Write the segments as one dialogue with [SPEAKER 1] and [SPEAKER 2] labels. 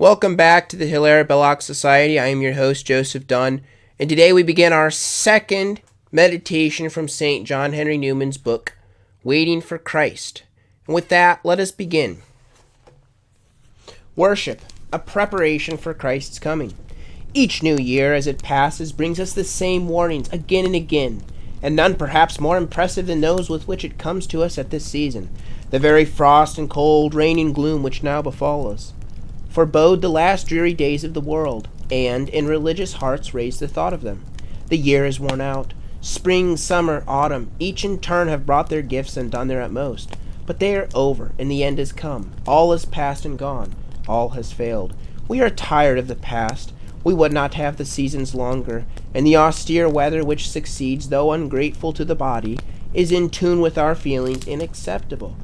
[SPEAKER 1] Welcome back to the Hilaire Belloc Society. I am your host, Joseph Dunn, and today we begin our second meditation from St. John Henry Newman's book, Waiting for Christ. And with that, let us begin. Worship, a preparation for Christ's coming. Each new year as it passes brings us the same warnings again and again, and none perhaps more impressive than those with which it comes to us at this season. The very frost and cold, rain and gloom which now befall us forebode the last dreary days of the world, and in religious hearts raise the thought of them. The year is worn out. Spring, summer, autumn, each in turn have brought their gifts and done their utmost. But they are over, and the end is come. All is past and gone. All has failed. We are tired of the past. We would not have the seasons longer, and the austere weather which succeeds, though ungrateful to the body, is in tune with our feelings and acceptable.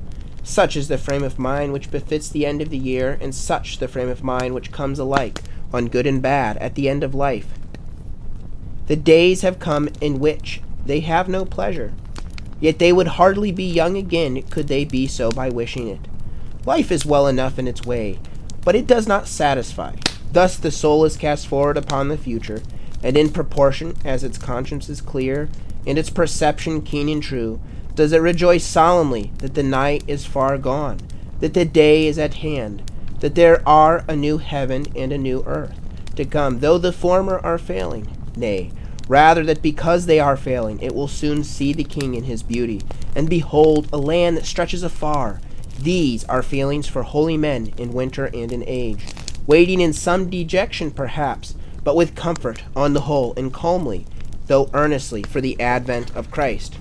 [SPEAKER 1] Such is the frame of mind which befits the end of the year, and such the frame of mind which comes alike, on good and bad, at the end of life. The days have come in which they have no pleasure, yet they would hardly be young again could they be so by wishing it. Life is well enough in its way, but it does not satisfy. Thus the soul is cast forward upon the future, and in proportion as its conscience is clear, and its perception keen and true, does it rejoice solemnly that the night is far gone, that the day is at hand, that there are a new heaven and a new earth to come, though the former are failing? Nay, rather that because they are failing, it will soon see the King in his beauty, and behold a land that stretches afar. These are feelings for holy men in winter and in age, waiting in some dejection perhaps, but with comfort on the whole, and calmly, though earnestly, for the advent of Christ.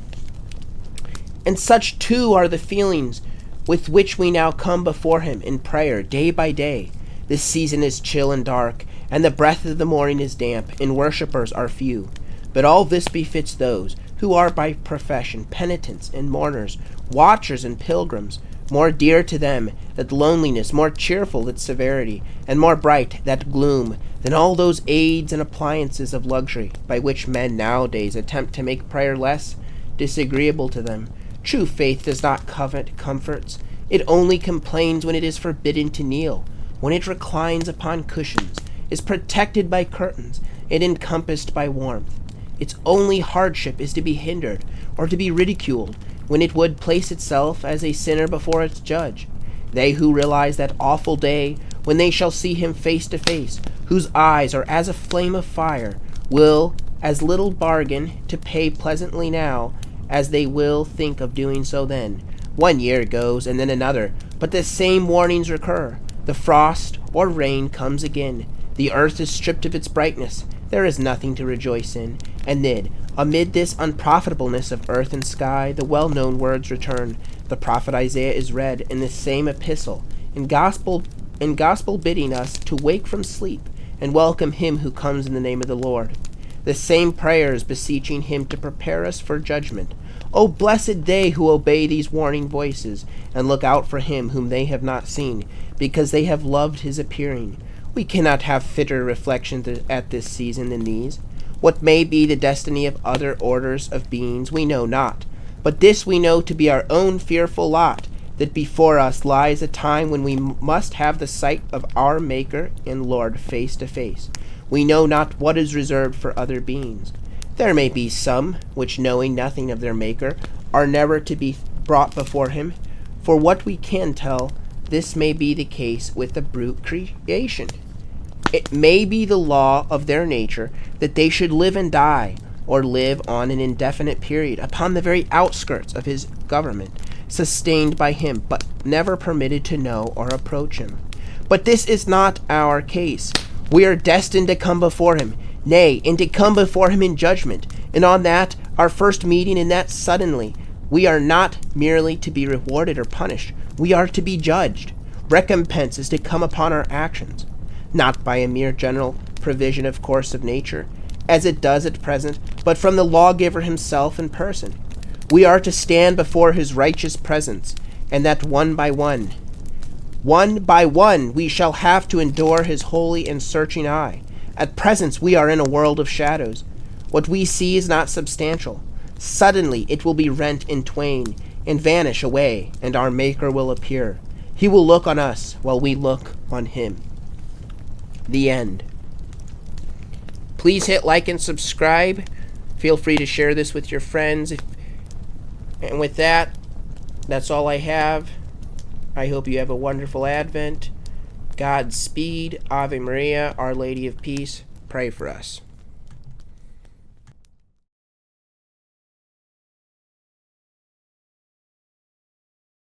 [SPEAKER 1] And such too are the feelings with which we now come before him in prayer day by day. This season is chill and dark, and the breath of the morning is damp, and worshippers are few. But all this befits those who are by profession penitents and mourners, watchers and pilgrims. More dear to them that loneliness, more cheerful that severity, and more bright that gloom, than all those aids and appliances of luxury by which men nowadays attempt to make prayer less disagreeable to them. True faith does not covet comforts. It only complains when it is forbidden to kneel, when it reclines upon cushions, is protected by curtains, and encompassed by warmth. Its only hardship is to be hindered, or to be ridiculed, when it would place itself as a sinner before its judge. They who realize that awful day, when they shall see him face to face, whose eyes are as a flame of fire, will as little bargain to pay pleasantly now, as they will think of doing so then. 1 year goes, and then another, but the same warnings recur. The frost or rain comes again. The earth is stripped of its brightness. There is nothing to rejoice in. And then, amid this unprofitableness of earth and sky, the well-known words return. The prophet Isaiah is read in the same epistle, in gospel bidding us to wake from sleep and welcome him who comes in the name of the Lord. The same prayers beseeching him to prepare us for judgment. O blessed they who obey these warning voices, and look out for him whom they have not seen, because they have loved his appearing. We cannot have fitter reflections at this season than these. What may be the destiny of other orders of beings we know not, but this we know to be our own fearful lot, that before us lies a time when we must have the sight of our Maker and Lord face to face. We know not what is reserved for other beings. There may be some which, knowing nothing of their Maker, are never to be brought before him. For what we can tell, this may be the case with the brute creation. It may be the law of their nature that they should live and die, or live on an indefinite period upon the very outskirts of his government, sustained by him, but never permitted to know or approach him. But this is not our case. We are destined to come before him, nay, and to come before him in judgment, and on that, our first meeting, and that suddenly. We are not merely to be rewarded or punished, we are to be judged. Recompense is to come upon our actions, not by a mere general provision of course of nature, as it does at present, but from the lawgiver himself in person. We are to stand before his righteous presence, and that one by one we shall have to endure his holy and searching eye. At present we are in a world of shadows. What we see is not substantial. Suddenly it will be rent in twain, and vanish away, and our Maker will appear. He will look on us while we look on him. The end. Please hit like and subscribe. Feel free to share this with your friends. And with that, that's all I have. I hope you have a wonderful Advent. Godspeed. Ave Maria, Our Lady of Peace. Pray for us.